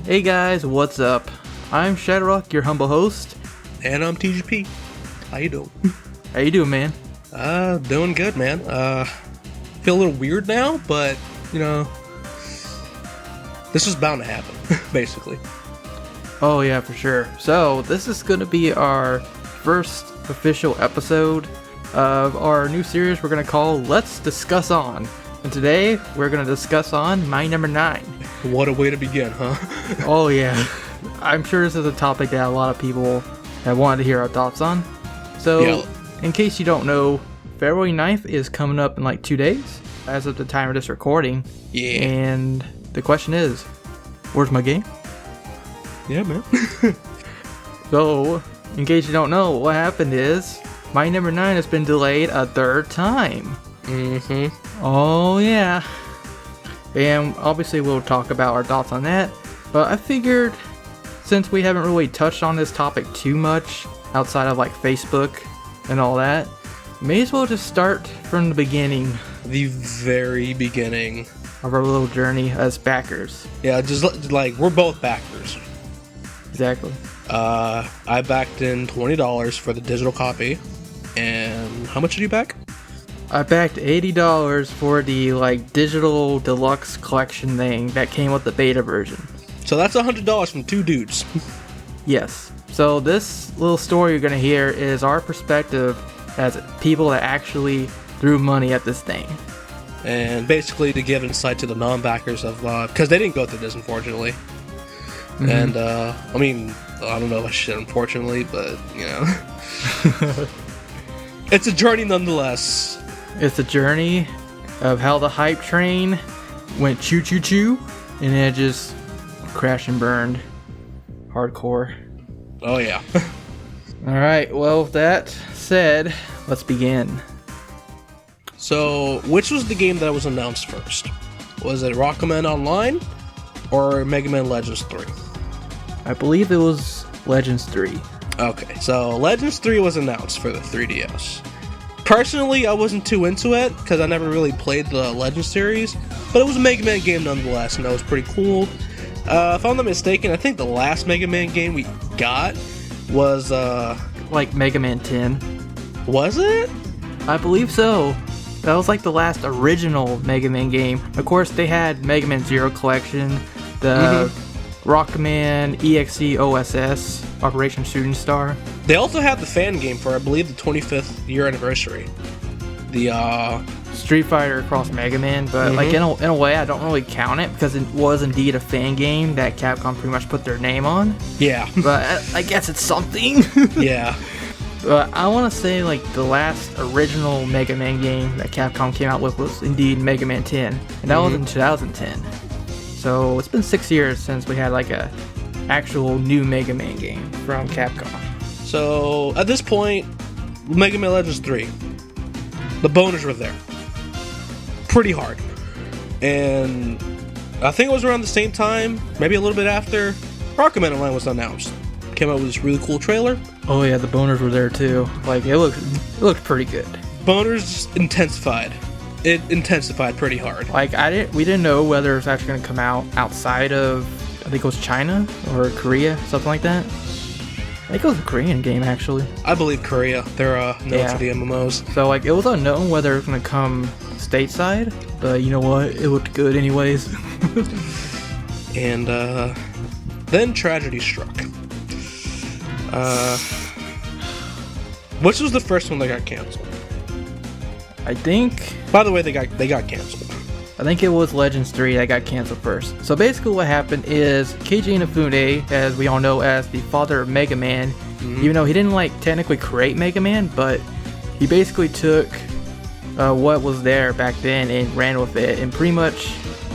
Hey guys, what's up? I'm ShadowRock, your humble host. And I'm TGP. How you doing? How you doing, man? Doing good, man. Feel a little weird now, but, you know, this is bound to happen, basically. Oh yeah, for sure. So, this is going to be our first official episode of our new series we're going to call Let's Discuss On. And today, we're going to discuss on my number 9. What a way to begin, huh? Oh yeah. I'm sure this is a topic that a lot of people have wanted to hear our thoughts on. So, Yeah. In case you don't know, February 9th is coming up in like 2 days, as of the time of this recording. Yeah. And the question is, where's my game? Yeah, man. So, in case you don't know, what happened is, my number 9 has been delayed a third time. Mm-hmm. Oh yeah. And obviously we'll talk about our thoughts on that. But I figured, since we haven't really touched on this topic too much, outside of like Facebook and all that, may as well just start from the beginning. The very beginning. Of our little journey as backers. Yeah, just like, we're both backers. Exactly. I backed in $20 for the digital copy. And how much did you back? I backed $80 for the like digital deluxe collection thing that came with the beta version. So that's $100 from two dudes. Yes. So this little story you're gonna hear is our perspective as people that actually threw money at this thing. And basically to give insight to the non-backers of, because they didn't go through this, unfortunately. Mm-hmm. And, I mean, I don't know if I should, unfortunately, but, you know. It's a journey nonetheless. It's a journey of how the hype train went choo-choo-choo, and then it just crashed and burned. Hardcore. Oh, yeah. Alright, well, with that said, let's begin. So, which was the game that was announced first? Was it Rockman Online or Mega Man Legends 3? I believe it was Legends 3. Okay, so Legends 3 was announced for the 3DS. Personally, I wasn't too into it, because I never really played the Legends series, but it was a Mega Man game nonetheless, and that was pretty cool. If I'm not mistaken, I think the last Mega Man game we got was, Like Mega Man 10. was it? I believe so. That was like the last original Mega Man game. Of course, they had Mega Man Zero Collection, the Rockman EXE OSS, Operation Shooting Star. They also had the fan game for, I believe, the 25th year anniversary. The, Street Fighter Cross Mega Man, but like in a way, I don't really count it because it was indeed a fan game that Capcom pretty much put their name on. yeah. But I guess it's something. Yeah. But I want to say like the last original Mega Man game that Capcom came out with was indeed Mega Man 10, and that was in 2010. So it's been 6 years since we had like a actual new Mega Man game from Capcom. So, at this point, Mega Man Legends 3, the boners were there. Pretty hard. And I think it was around the same time, maybe a little bit after, Rockman Online was announced. Came out with this really cool trailer. Oh yeah, the boners were there too. Like it looked pretty good. Boners just intensified. It intensified pretty hard. Like we didn't know whether it was actually going to come out outside of, I think it was China or Korea, something like that. I think it was a Korean game actually. I believe Korea. They're known for the MMOs. So like it was unknown whether it was going to come stateside, but you know what? It looked good anyways. And then tragedy struck. Which was the first one that got canceled? I think. By the way, they got canceled. I think it was Legends 3 that got canceled first. So basically what happened is Keiji Inafune, as we all know as the father of Mega Man, even though he didn't like technically create Mega Man, but he basically took what was there back then and ran with it, and pretty much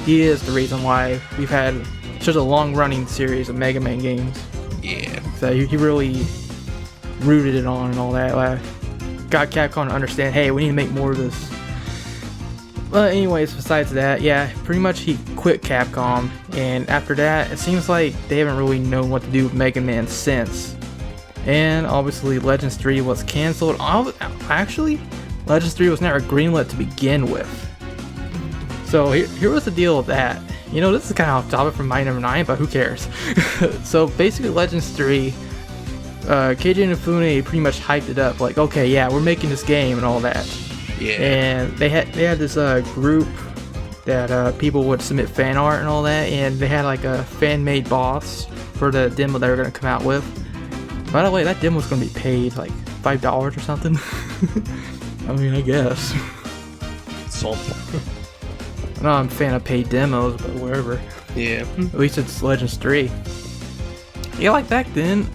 he is the reason why we've had such a long running series of Mega Man games. Yeah. So he really rooted it on and all that. Got Capcom to understand, hey, we need to make more of this. But anyways, besides that, yeah, pretty much he quit Capcom, and after that, it seems like they haven't really known what to do with Mega Man since. And obviously, Legends 3 was canceled. Actually, Legends 3 was never greenlit to begin with. So here was the deal with that. You know, this is kind of off topic from my number 9, but who cares? So basically, Legends 3, Keiji Inafune pretty much hyped it up, like, okay, yeah, we're making this game and all that. Yeah. And they had this group that people would submit fan art and all that, and they had like a fan-made boss for the demo they were going to come out with. By the way, that demo was going to be paid like $5 or something. I mean, I guess. Something. I'm not a fan of paid demos, but whatever. Yeah. At least it's Legends 3. Yeah, like back then,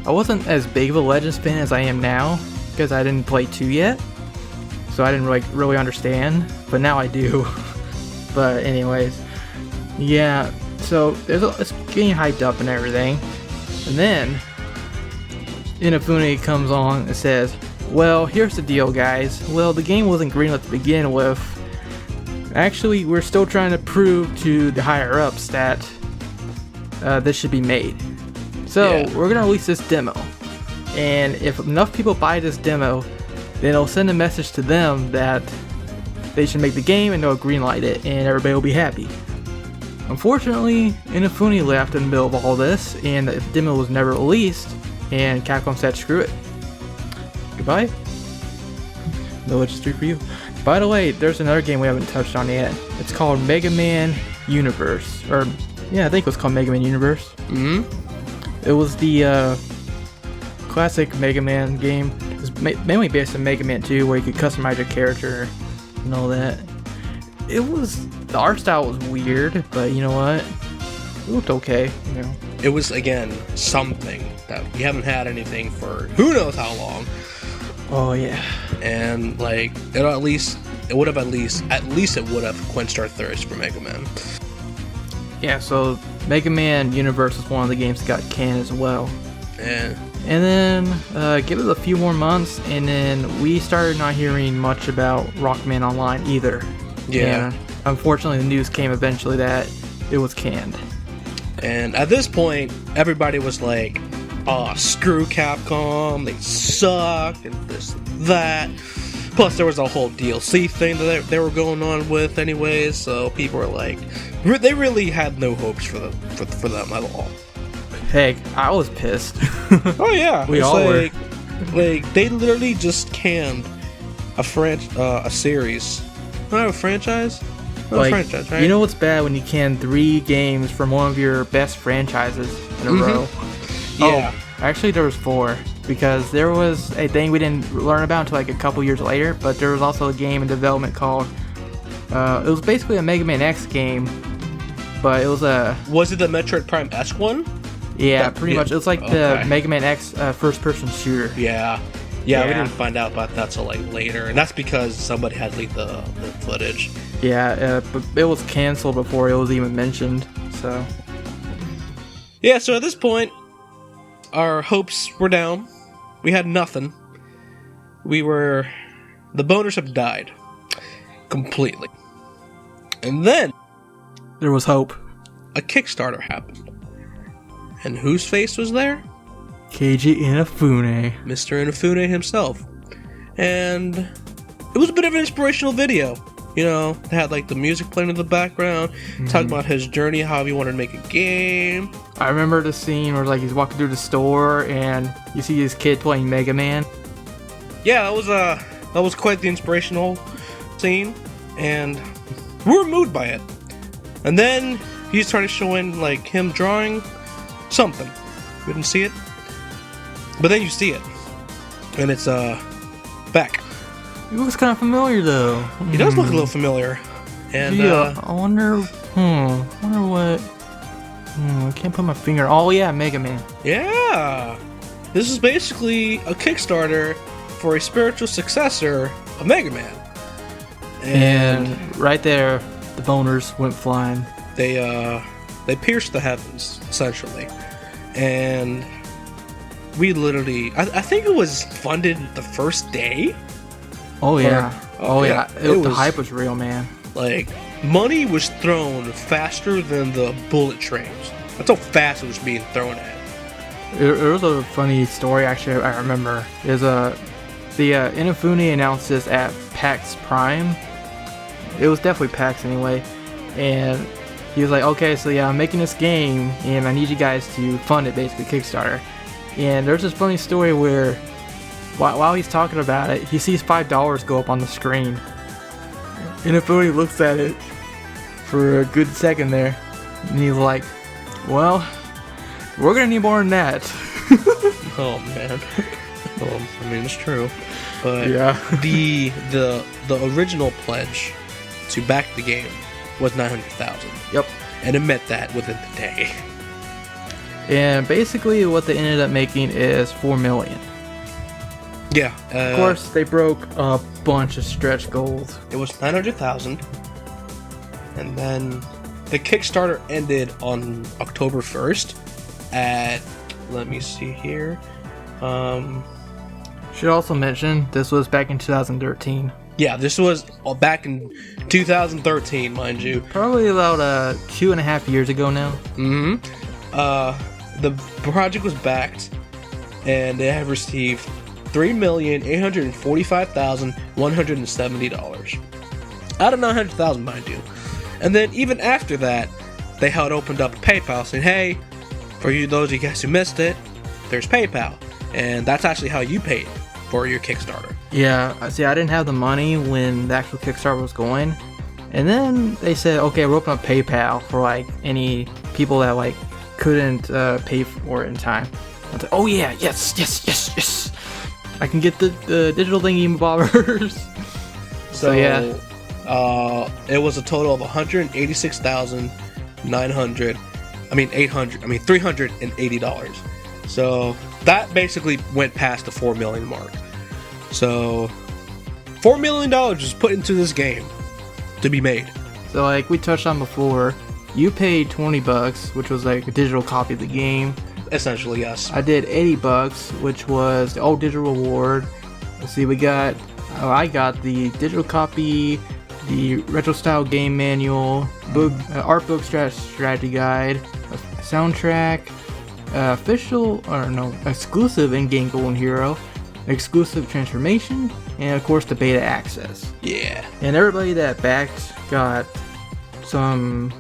I wasn't as big of a Legends fan as I am now, because I didn't play 2 yet. So I didn't really understand, but now I do. But anyways, yeah, so it's getting hyped up and everything. And then Inafune comes on and says, well, here's the deal, guys. Well, the game wasn't greenlit to begin with. Actually, we're still trying to prove to the higher-ups that this should be made. So, we're going to release this demo. And if enough people buy this demo, then it'll send a message to them that they should make the game and they'll greenlight it and everybody will be happy. Unfortunately, Inafune left in the middle of all this and the demo was never released and Capcom said screw it. Goodbye. No Legends 3 for you. By the way, there's another game we haven't touched on yet. It's called Mega Man Universe. Or, yeah, I think it was called Mega Man Universe. It was the classic Mega Man game. It was mainly based on Mega Man 2, where you could customize your character and all that. The art style was weird, but you know what? It looked okay, you know. It was, again, something that we haven't had anything for who knows how long. Oh yeah. And like it would have quenched our thirst for Mega Man. Yeah, so Mega Man Universe is one of the games that got canned as well. Yeah. And then give it a few more months, and then we started not hearing much about Rockman Online either. Yeah. And unfortunately, the news came eventually that it was canned. And at this point, everybody was like, "Oh, screw Capcom, they suck, and this, that." Plus, there was a whole DLC thing that they were going on with, anyways. So people were like, they really had no hopes for them at all. Heck, I was pissed. Oh yeah, we all were. Like they literally just canned a series, not a franchise. Not a franchise, right? You know what's bad when you can 3 games from one of your best franchises in a row? Yeah. Oh, actually, there was 4, because there was a thing we didn't learn about until like a couple years later. But there was also a game in development called. It was basically a Mega Man X game, but it was a. Was it the Metroid Prime-esque one? Yeah, pretty much. It was like the Mega Man X first-person shooter. Yeah, we didn't find out about that till like later, and that's because somebody had leaked the footage. Yeah, but it was canceled before it was even mentioned. So. Yeah, so at this point, our hopes were down. We had nothing. The boners have died completely, and then there was hope. A Kickstarter happened. And whose face was there? Keiji Inafune. Mr. Inafune himself. And it was a bit of an inspirational video. You know, it had like the music playing in the background, talking about his journey, how he wanted to make a game. I remember the scene where like he's walking through the store and you see his kid playing Mega Man. Yeah, that was quite the inspirational scene, and we were moved by it. And then he started showing like him drawing something. We didn't see it, but then you see it, and it's back. He looks kind of familiar though. He does look a little familiar. And yeah, I wonder what. I can't put my finger. Oh yeah, Mega Man. Yeah, this is basically a Kickstarter for a spiritual successor of Mega Man. And right there, the boners went flying. They pierced the heavens, essentially. And we literally, I think it was funded the first day. Oh yeah. The hype was real, man. Like, money was thrown faster than the bullet trains. That's how fast it was being thrown at. It was a funny story, actually, I remember. The Inafune announced this at PAX Prime. It was definitely PAX anyway. And he was like, okay, so yeah, I'm making this game, and I need you guys to fund it, basically, Kickstarter. And there's this funny story where, while he's talking about it, he sees $5 go up on the screen. And Inafune looks at it for a good second there, and he's like, well, we're gonna need more than that. Oh man. Well, I mean, it's true. But Yeah. the original pledge to back the game was $900,000. Yep. And it met that within the day. And basically what they ended up making is $4 million. Yeah. Of course, they broke a bunch of stretch goals. It was $900,000. And then the Kickstarter ended on October 1st at, let me see here. Should also mention, this was back in 2013. Yeah, this was back in 2013, mind you. Probably about 2.5 years ago now. Mm-hmm. The project was backed, and they have received $3,845,170 out of $900,000, mind you. And then even after that, they had opened up PayPal, saying, "Hey, for those of you guys who missed it, there's PayPal, and that's actually how you paid for your Kickstarter." Yeah, see, I didn't have the money when the actual Kickstarter was going. And then they said, okay, we're opening up PayPal for, like, any people that, like, couldn't pay for it in time. I was like, oh yeah, yes. I can get the digital thingy bobbers. So yeah. It was a total of $380. So that basically went past the $4 million mark. So $4 million was put into this game to be made. So like we touched on before, you paid $20, which was like a digital copy of the game. Essentially, yes. I did $80, which was the all digital reward. Let's see, I got the digital copy, the retro style game manual, book, art book, strategy guide, a soundtrack, exclusive in-game Golden Hero, exclusive transformation, and of course the beta access. Yeah. And everybody that backed got some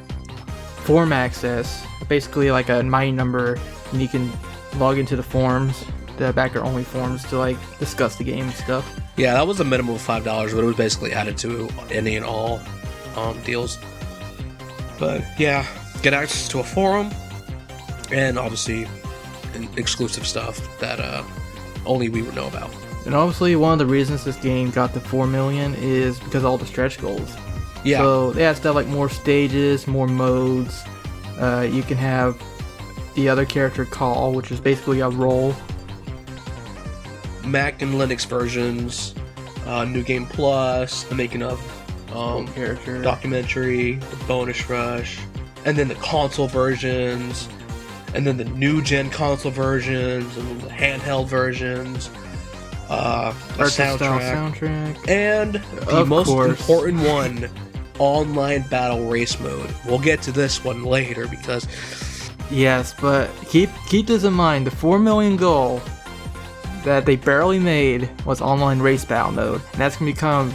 forum access, basically like a mighty number, and you can log into the forums, the backer only forums, to like discuss the game and stuff. Yeah, that was a minimum of $5, but it was basically added to any and all deals. But yeah, get access to a forum, and obviously exclusive stuff that only we would know about. And obviously one of the reasons this game got the 4 million is because of all the stretch goals. Yeah. So they had stuff like more stages, more modes. You can have the other character call, which is basically a role. Mac and Linux versions, New Game Plus, the making of character documentary, the bonus rush, and then the console versions, and then the new gen console versions, and then the handheld versions, a soundtrack, and the most important one, online battle race mode. We'll get to this one later because yes, but keep this in mind. The 4 million goal that they barely made was online race battle mode, and that's gonna become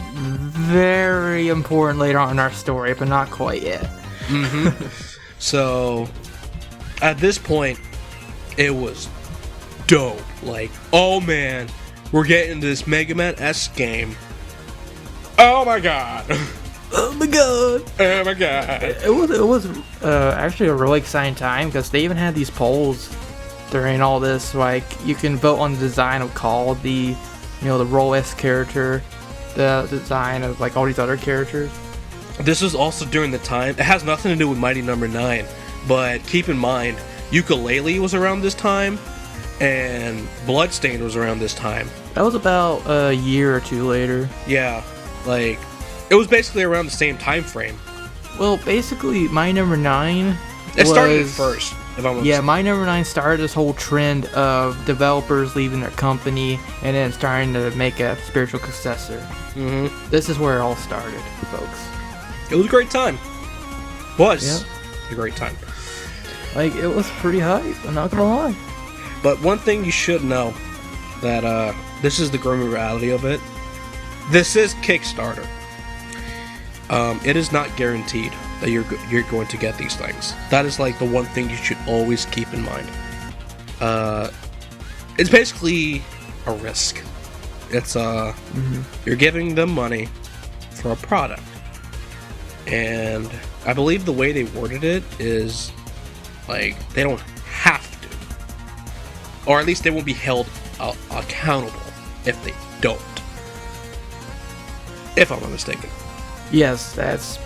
very important later on in our story, but not quite yet. Mm-hmm. So at this point, it was dope. Like, oh man, we're getting this Mega Man-esque game. Oh my god. Oh my god. Oh my god. It was actually a really exciting time because they even had these polls during all this. Like, you can vote on the design of Call, the role-esque character, the design of like all these other characters. This was also during the time. It has nothing to do with Mighty Number 9, but keep in mind, Yooka-Laylee was around this time, and Bloodstained was around this time. That was about a year or two later. Yeah, like it was basically around the same time frame. Well, basically, My Number 9. It started at first. Yeah, My Number 9 started this whole trend of developers leaving their company and then starting to make a spiritual successor. Mm-hmm. This is where it all started, folks. It was a great time. A great time. Like, it was pretty hype, I'm not gonna lie. But one thing you should know, that this is the grim reality of it. This is Kickstarter. It is not guaranteed that you're going to get these things. That is like the one thing you should always keep in mind. It's basically a risk. It's you're giving them money for a product, and I believe the way they worded it is like they don't have to, or at least they won't be held accountable if they don't. If I'm not mistaken. Yes, that's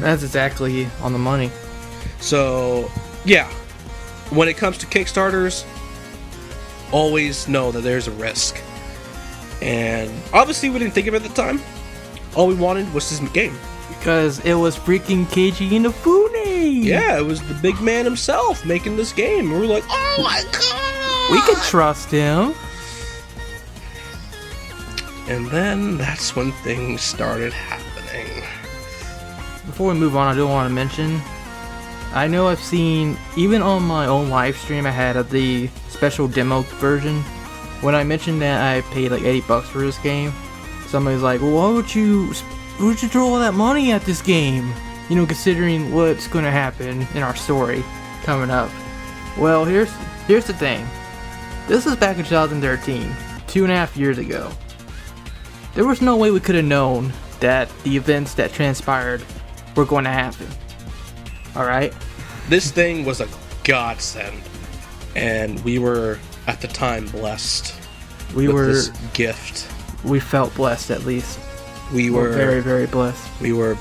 exactly on the money. So, yeah, when it comes to Kickstarters, always know that there's a risk. And obviously we didn't think of it at the time. All we wanted was this game. Because it was freaking Keiji Inafune! Yeah, it was the big man himself making this game. We were like, oh my god! We could trust him. And then that's when things started happening. Before we move on, I do want to mention, I know I've seen, even on my own live stream I had of the special demo version, when I mentioned that I paid like $80 for this game, somebody's like, well, why would you throw all that money at this game? You know, considering what's going to happen in our story coming up. Well, here's the thing. This was back in 2013, 2.5 years ago. There was no way we could have known that the events that transpired were going to happen. Alright? This thing was a godsend, and we were, at the time, blessed with this gift. We felt blessed, at least. We were very, very blessed. We were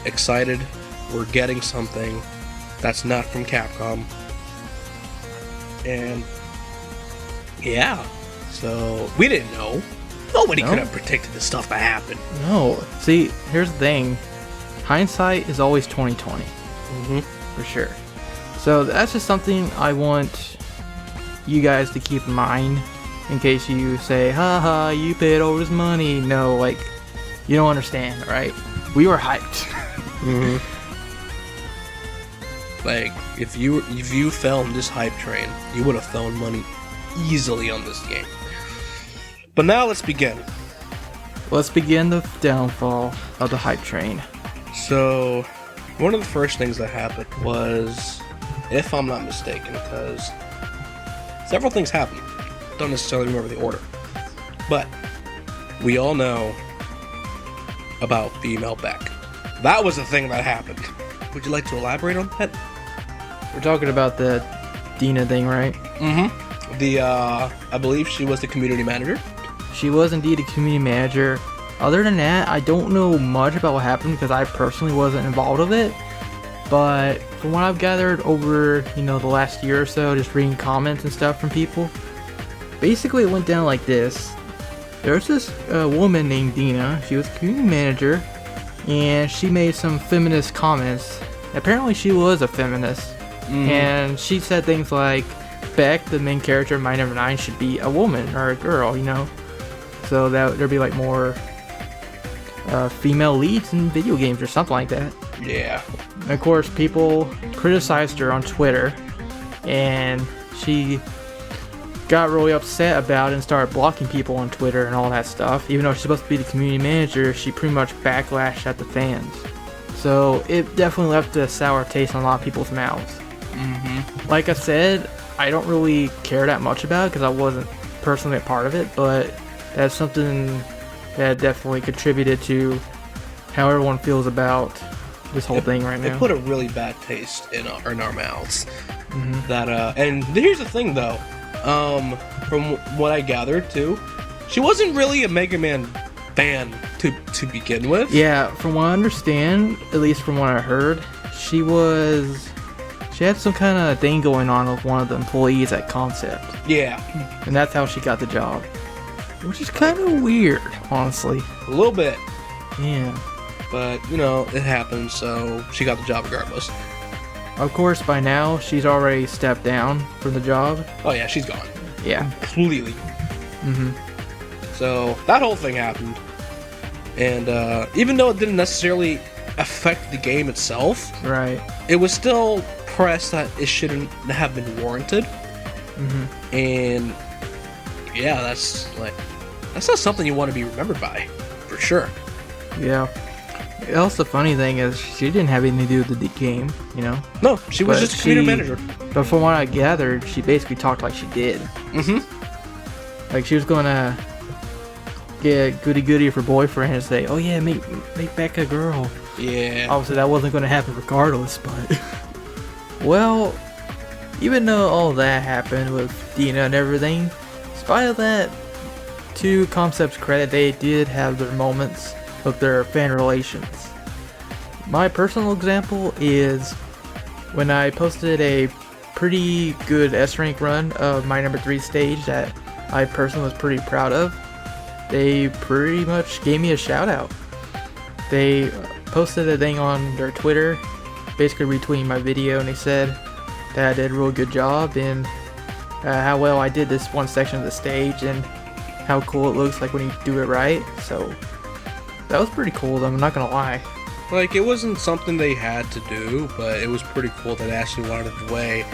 excited. We're getting something that's not from Capcom. And, yeah. So, we didn't know. Nobody could have predicted the stuff that happened. No. See, here's the thing. Hindsight is always 20/20. For sure. So that's just something I want you guys to keep in mind in case you say, haha, you paid all this money. No, like, you don't understand, right? We were hyped. Like, if you fell on this hype train, you would have thrown money easily on this game. But now let's begin. Let's begin the downfall of the hype train. So, one of the first things that happened was, if I'm not mistaken, because several things happened. Don't necessarily remember the order. But we all know about female Beck. That was the thing that happened. Would you like to elaborate on that? We're talking about the Dina thing, right? I believe she was the community manager. She was indeed a community manager. Other than that, I don't know much about what happened because I personally wasn't involved with it. But from what I've gathered over, the last year or so, just reading comments and stuff from people, basically it went down like this. There's this woman named Dina. She was a community manager, and she made some feminist comments. Apparently she was a feminist. And she said things like, Beck, the main character of My Number 9, should be a woman or a girl, So that there'd be like more female leads in video games or something like that. Yeah. And of course, people criticized her on Twitter, and she got really upset about it and started blocking people on Twitter and all that stuff. Even though she's supposed to be the community manager, she pretty much backlashed at the fans. So it definitely left a sour taste in a lot of people's mouths. Like I said, I don't really care that much about it because I wasn't personally a part of it, but that's something that definitely contributed to how everyone feels about this whole thing right now. It put a really bad taste in our mouths. That and here's the thing though, from what I gathered too, she wasn't really a Mega Man fan to begin with. Yeah, from what I understand, at least from what I heard, she had some kind of thing going on with one of the employees at Concept. Yeah. And that's how she got the job. Which is kind of weird, honestly. A little bit. Yeah. But, it happened, so she got the job regardless. Of course, by now, she's already stepped down from the job. Oh yeah, she's gone. Yeah. Completely. So, that whole thing happened. And, even though it didn't necessarily affect the game itself, right, it was still press that it shouldn't have been warranted. And yeah, that's not something you want to be remembered by, for sure. Yeah. Else, the funny thing is, she didn't have anything to do with the game, you know? No, she was But just a community manager. But from what I gathered, she basically talked like she did. Mm-hmm. Like, she was gonna get goody-goody of her boyfriend and say, oh yeah, make Becca a girl. Yeah. Obviously, that wasn't gonna happen regardless, but... Well, even though all that happened with Dina and everything, in spite of that, to Concept's credit, they did have their moments of their fan relations. My personal example is when I posted a pretty good S-rank run of my number 3 stage that I personally was pretty proud of. They pretty much gave me a shout out. They posted a thing on their Twitter, basically retweeting my video, and they said that I did a real good job and how well I did this one section of the stage and how cool it looks like when you do it right. So that was pretty cool, I'm not gonna lie. Like, it wasn't something they had to do, but it was pretty cool that Ashley went out of the way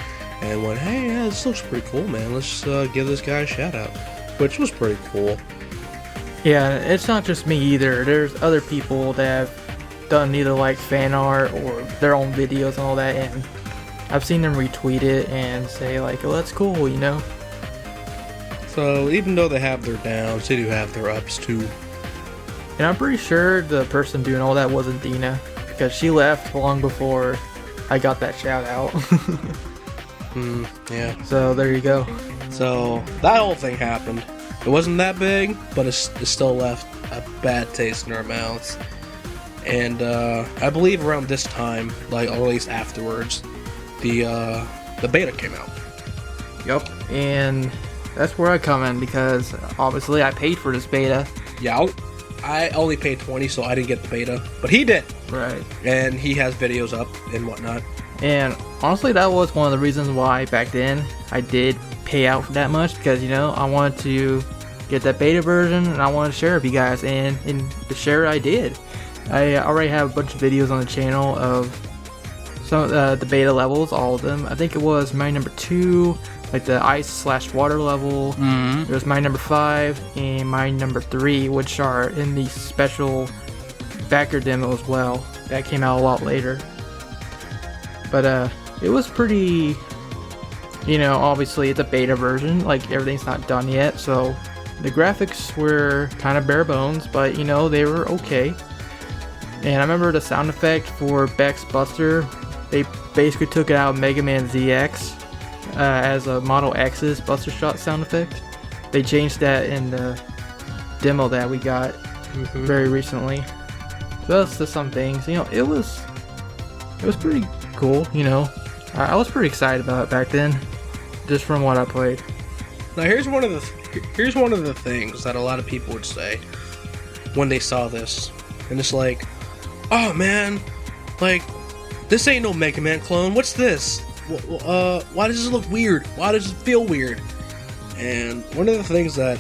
and went, hey, yeah, this looks pretty cool, man. Let's give this guy a shout out, which was pretty cool. Yeah, it's not just me either. There's other people that have done either like fan art or their own videos and all that, and I've seen them retweet it and say like, oh, that's cool, you know? So even though they have their downs, they do have their ups too. And I'm pretty sure the person doing all that wasn't Dina, because she left long before I got that shout out. Yeah. So there you go. So that whole thing happened. It wasn't that big, but it still left a bad taste in our mouths. And I believe around this time, like, or at least afterwards, the beta came out. Yep. And that's where I come in, because obviously I paid for this beta. Yeah, I only paid $20, so I didn't get the beta, but he did. Right. And he has videos up and whatnot. And honestly, that was one of the reasons why back then I did pay out for that much, because, you know, I wanted to get that beta version and I wanted to share it with you guys, and the share I did. I already have a bunch of videos on the channel of some of the beta levels, all of them. I think it was my number 2, like the ice/water level. There's my number 5 and my number 3, which are in the special backer demo as well. That came out a lot later. But it was pretty, you know, obviously it's a beta version, like everything's not done yet, so the graphics were kind of bare bones, but you know, they were okay. And I remember the sound effect for Beck's Buster, they basically took it out of Mega Man ZX as a Model X's Buster Shot sound effect. They changed that in the demo that we got very recently. So that's just some things, you know, it was pretty cool, you know. I was pretty excited about it back then, just from what I played. Now here's one of the things that a lot of people would say when they saw this, and it's like, oh man, like, this ain't no Mega Man clone. What's this? Why does this look weird? Why does it feel weird? And one of the things that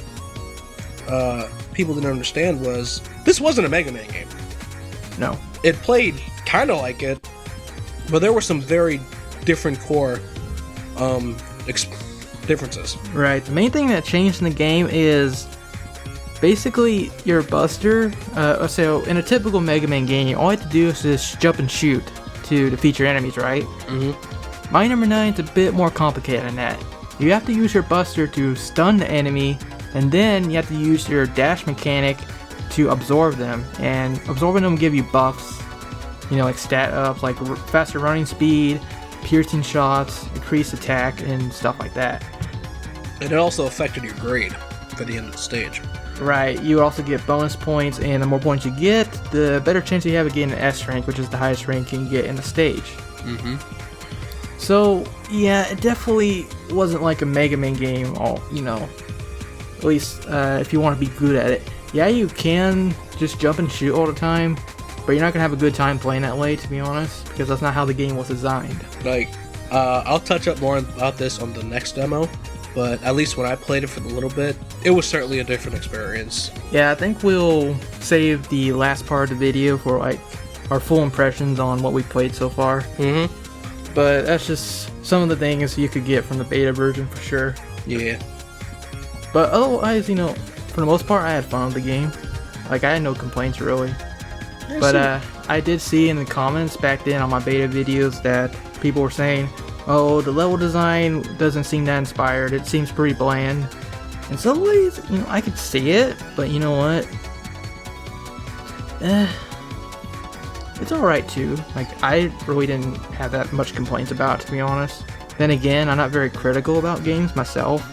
people didn't understand was this wasn't a Mega Man game. No. It played kind of like it, but there were some very different core differences. Right. The main thing that changed in the game is basically your Buster. So in a typical Mega Man game, all you have to do is just jump and shoot to defeat your enemies, right? My number 9 is a bit more complicated than that. You have to use your Buster to stun the enemy, and then you have to use your dash mechanic to absorb them. And absorbing them will give you buffs, you know, like stat ups, like faster running speed, piercing shots, increased attack, and stuff like that. And it also affected your grade for the end of the stage. Right, you also get bonus points, and the more points you get, the better chance you have of getting an S rank, which is the highest rank you can get in the stage. So, yeah, it definitely wasn't like a Mega Man game, you know, at least if you want to be good at it. Yeah, you can just jump and shoot all the time, but you're not going to have a good time playing that way, to be honest, because that's not how the game was designed. Like, I'll touch up more about this on the next demo, but at least when I played it for a little bit, it was certainly a different experience. Yeah, I think we'll save the last part of the video for, like, our full impressions on what we played so far. But that's just some of the things you could get from the beta version for sure. Yeah. But otherwise, you know, for the most part, I had fun with the game. Like, I had no complaints really. But I did see in the comments back then on my beta videos that people were saying, oh, the level design doesn't seem that inspired, it seems pretty bland. In some ways, I could see it, but you know what? It's alright too. Like, I really didn't have that much complaints about it, to be honest. Then again, I'm not very critical about games myself.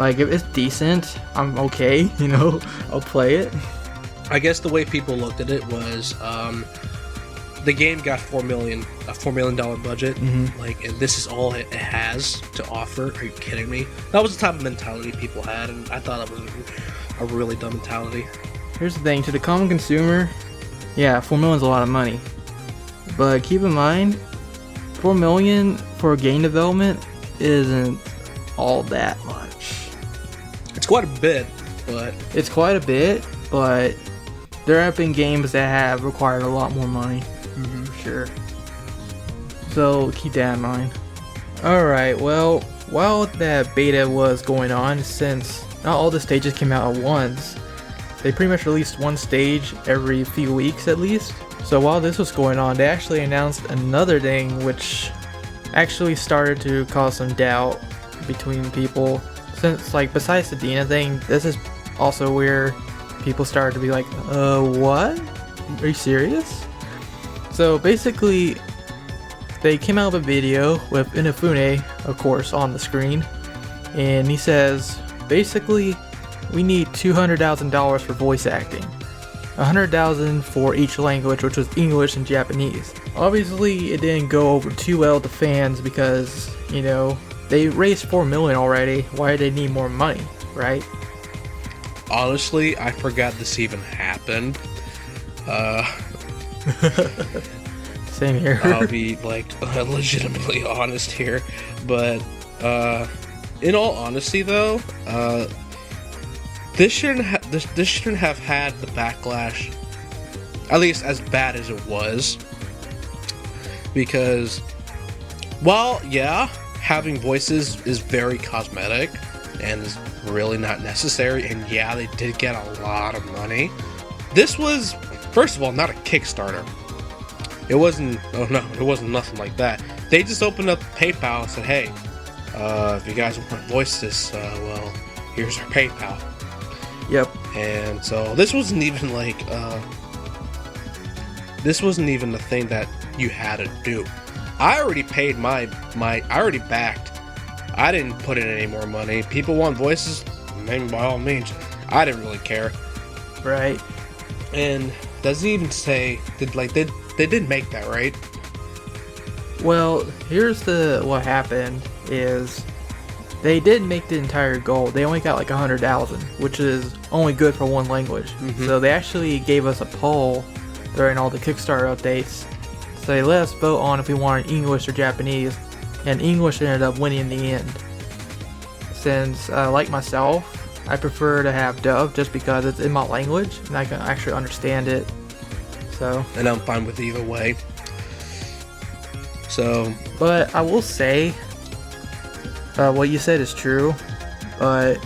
Like, if it's decent, I'm okay, I'll play it. I guess the way people looked at it was, the game got a $4 million budget. Like, and this is all it has to offer. Are you kidding me? That was the type of mentality people had, and I thought it was a really dumb mentality. Here's the thing, to the common consumer, yeah, $4 million is a lot of money. But keep in mind, $4 million for game development isn't all that much. It's quite a bit, but... It's quite a bit, but there have been games that have required a lot more money. For sure. So keep that in mind. Alright, well, while that beta was going on, since not all the stages came out at once, they pretty much released one stage every few weeks at least. So while this was going on, they actually announced another thing which actually started to cause some doubt between people. Since, like, besides the Dina thing, this is also where people started to be like, what? Are you serious? So basically, they came out with a video with Inafune, of course, on the screen, and he says, basically, we need $200,000 for voice acting. $100,000 for each language, which was English and Japanese. Obviously, it didn't go over too well to fans because, they raised $4 million already. Why do they need more money, right? Honestly, I forgot this even happened. Same here. I'll be legitimately honest here, but in all honesty, though, this shouldn't have had the backlash, at least as bad as it was, because while having voices is very cosmetic and is really not necessary, and they did get a lot of money. This was, first of all, not a Kickstarter. It wasn't nothing like that. They just opened up PayPal and said, hey, if you guys want voices, well, here's our PayPal. Yep. And so this wasn't even the thing that you had to do. I already paid I already backed. I didn't put in any more money. People want voices, maybe by all means. I didn't really care. Right. And doesn't even say they did make that, right? Well, here's what happened is they did make the entire goal. They only got like 100,000, which is only good for one language. So they actually gave us a poll during all the Kickstarter updates. So they let us vote on if we wanted English or Japanese, and English ended up winning in the end. Since, like myself, I prefer to have dub just because it's in my language and I can actually understand it. So. And I'm fine with either way. So. But I will say, what you said is true, but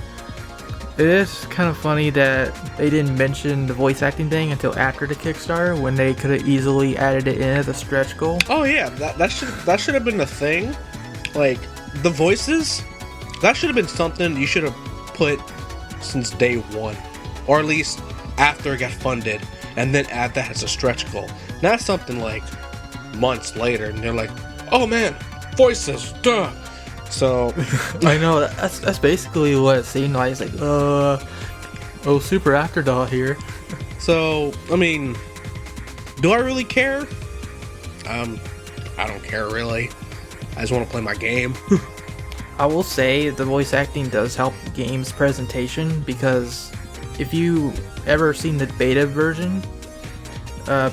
it is kind of funny that they didn't mention the voice acting thing until after the Kickstarter, when they could have easily added it in as a stretch goal. Oh yeah, that should have been a thing. Like, the voices, that should have been something you should have put since day one, or at least after it got funded, and then add that as a stretch goal. Not something like months later, and they're like, oh man, voices, duh. So I know that's basically what it seemed like. It's like, super afterthought here. So I mean, do I really care? I don't care really. I just want to play my game. I will say the voice acting does help the game's presentation, because if you ever seen the beta version,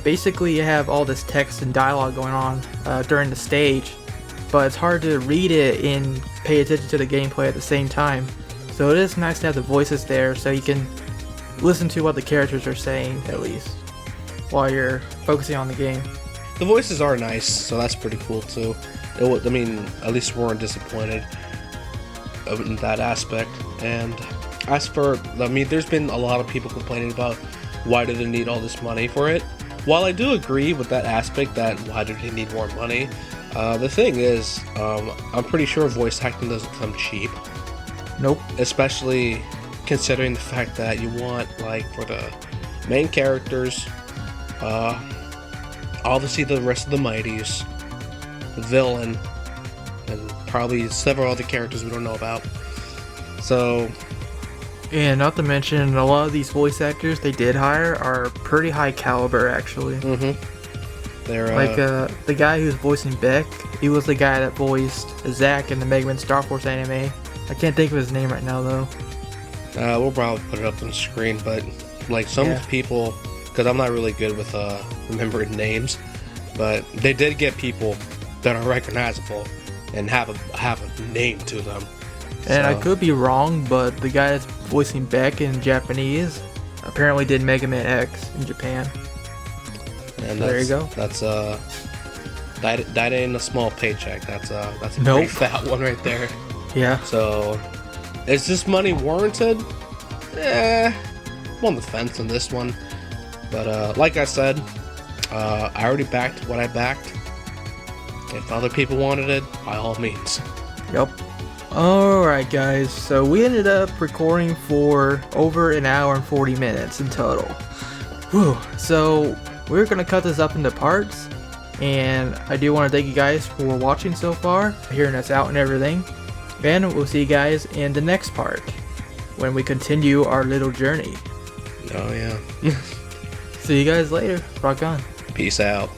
basically you have all this text and dialogue going on during the stage, but it's hard to read it and pay attention to the gameplay at the same time. So it is nice to have the voices there so you can listen to what the characters are saying, at least, while you're focusing on the game. The voices are nice, so that's pretty cool too. At least we weren't disappointed in that aspect. And as for, there's been a lot of people complaining about why do they need all this money for it. while I do agree with that aspect that why do they need more money, the thing is, I'm pretty sure voice acting doesn't come cheap. Nope. Especially considering the fact that you want, like, for the main characters, obviously the rest of the Mighties, the villain, and probably several other characters we don't know about. So, and not to mention, a lot of these voice actors they did hire are pretty high caliber, actually. They're like the guy who's voicing Beck. He was the guy that voiced Zack in the Mega Man Star Force anime. I can't think of his name right now though. We'll probably put it up on the screen, but like some people, because I'm not really good with remembering names, but they did get people that are recognizable and have a name to them. And I could be wrong, but the guy that's voicing Beck in Japanese apparently did Mega Man X in Japan. And there you go. That's that ain't a small paycheck. That's a pretty fat one right there. Yeah. So, is this money warranted? I'm on the fence on this one. But like I said, I already backed what I backed. If other people wanted it, by all means. Yep. Alright guys, so we ended up recording for over an hour and 40 minutes in total. Whew. So we're going to cut this up into parts, and I do want to thank you guys for watching so far, hearing us out and everything, and we'll see you guys in the next part, when we continue our little journey. Oh yeah. See you guys later. Rock on. Peace out.